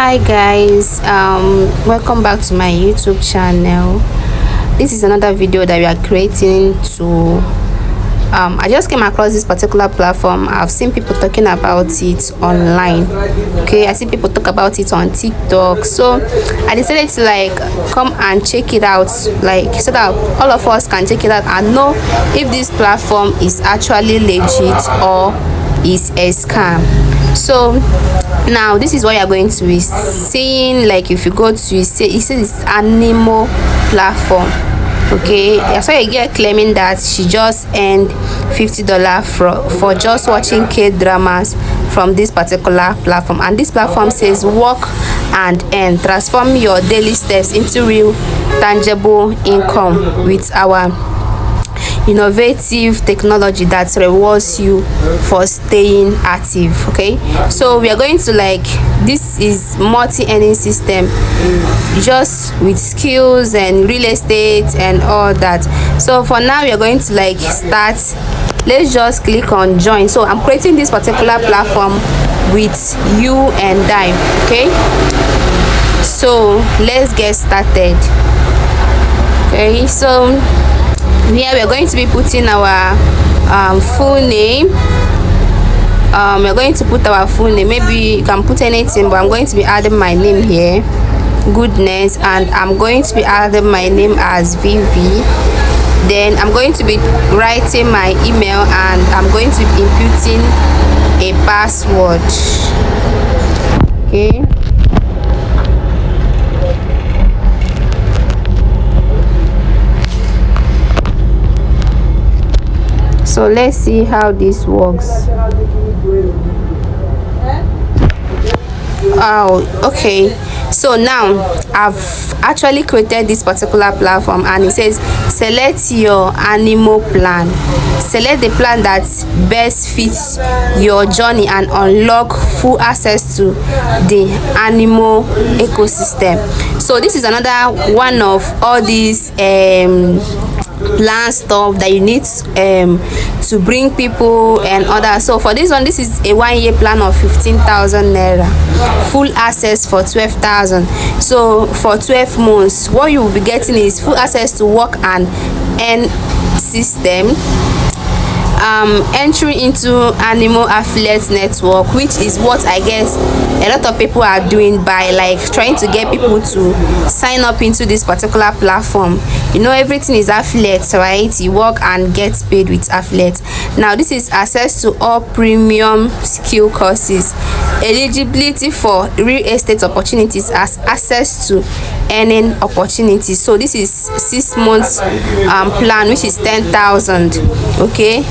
Hi guys, welcome back to my YouTube channel. This is another video that we are creating to I just came across this particular platform. I've seen people talking about it online. Okay, I see people talk about it on TikTok, so I decided to like come and check it out, like so that all of us can check it out and know if this platform is actually legit or is a scam. So now this is what you're going to be seeing. Like if you go to it says it's Animo platform. Okay, that's why you get claiming that she just earned $50 for just watching K-dramas from this particular platform. And this platform says work and earn, transform your daily steps into real tangible income with our innovative technology that rewards you for staying active. Okay, so we are going to like, this is multi-earning system just with skills and real estate and all that. So for now we are going to like start. Let's just click on join. So I'm creating this particular platform with you and I. Okay, so let's get started. Okay, so here we're going to be putting our full name. We're going to put our full name. Maybe you can put anything, but I'm going to be adding my name here, Goodness, and I'm going to be adding my name as Vivi. Then I'm going to be writing my email and I'm going to be inputting a password. Okay, so let's see how this works. Oh, okay, so now I've actually created this particular platform and it says select your Animo plan. Select the plan that best fits your journey and unlock full access to the Animo ecosystem. So this is another one of all these plan stuff that you need to bring people and others. So for this one, this is a 1-year plan of 15,000 naira, full access for 12,000. so for 12 months what you will be getting is full access to work and earn system, entry into Animo affiliate network, which is what I guess a lot of people are doing by like trying to get people to sign up into this particular platform. You know, everything is affiliates, right? You work and get paid with affiliates. Now this is access to all premium skill courses, eligibility for real estate opportunities, as access to earning opportunities. So this is 6 months plan, which is 10,000. okay,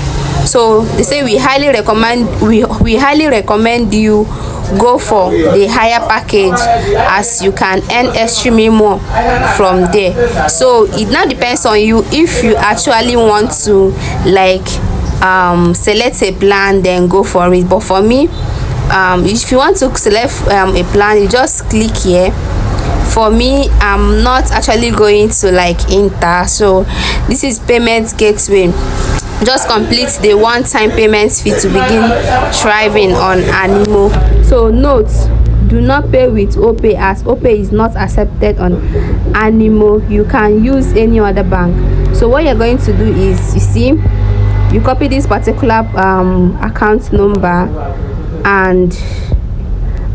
so they say we highly recommend you go for the higher package as you can earn extremely more from there. So it now depends on you if you actually want to like select a plan, then go for it. But for me, if you want to select a plan, you just click here. For me, I'm not actually going to like enter. So this is payment gateway. Just complete the one-time payment fee to begin thriving on Animo. So note, do not pay with OPay, as OPay is not accepted on Animo. You can use any other bank. So what you're going to do is, you see, you copy this particular account number, and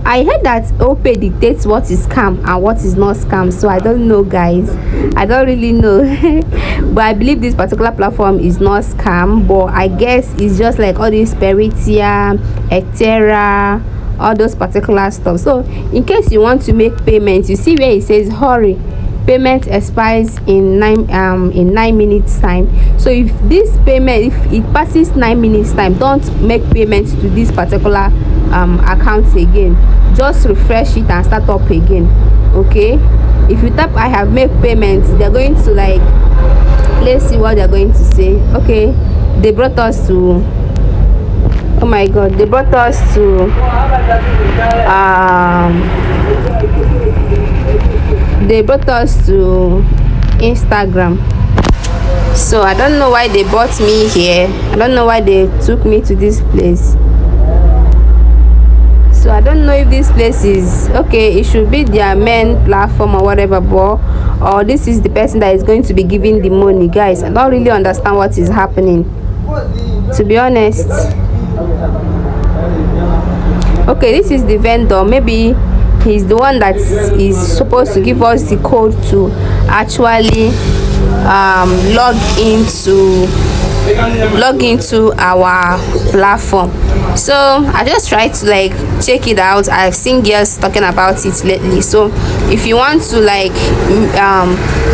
I heard that OPay dictates what is scam and what is not scam. So I don't know, guys. I don't really know. But I believe this particular platform is not scam. But I guess it's just like all this Peritia, Etera, all those particular stuff. So in case you want to make payments, you see where it says hurry. Payment expires in 9 minutes time. So if this payment, if it passes 9 minutes time, don't make payments to this particular account again. Just refresh it and start up again. Okay, if you tap I have made payments, they're going to like, let's see what they're going to say. Okay, they brought us to, oh my god, they brought us to Instagram. So I don't know why they brought me here. I don't know why they took me to this place. So I don't know if this place is okay. It should be their main platform or whatever, but or this is the person that is going to be giving the money. Guys, I don't really understand what is happening, to be honest. Okay, this is the vendor. Maybe he's the one that is supposed to give us the code to actually log into our platform. So I just try to like check it out. I've seen girls talking about it lately. So if you want to like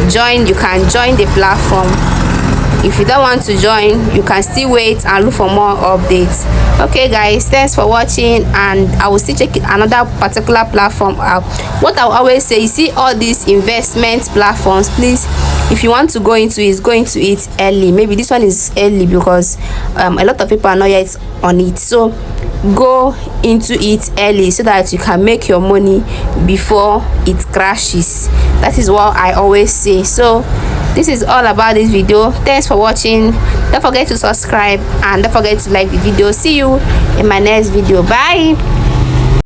join, you can join the platform. If you don't want to join, you can still wait and look for more updates. Okay guys, thanks for watching, and I will still check another particular platform out. What I always say, you see all these investment platforms, please, if you want to go into it, go into it early. Maybe this one is early because a lot of people are not yet on it. So go into it early so that you can make your money before it crashes. That is what I always say. So this is all about this video. Thanks for watching. Don't forget to subscribe and don't forget to like the video. See you in my next video. Bye.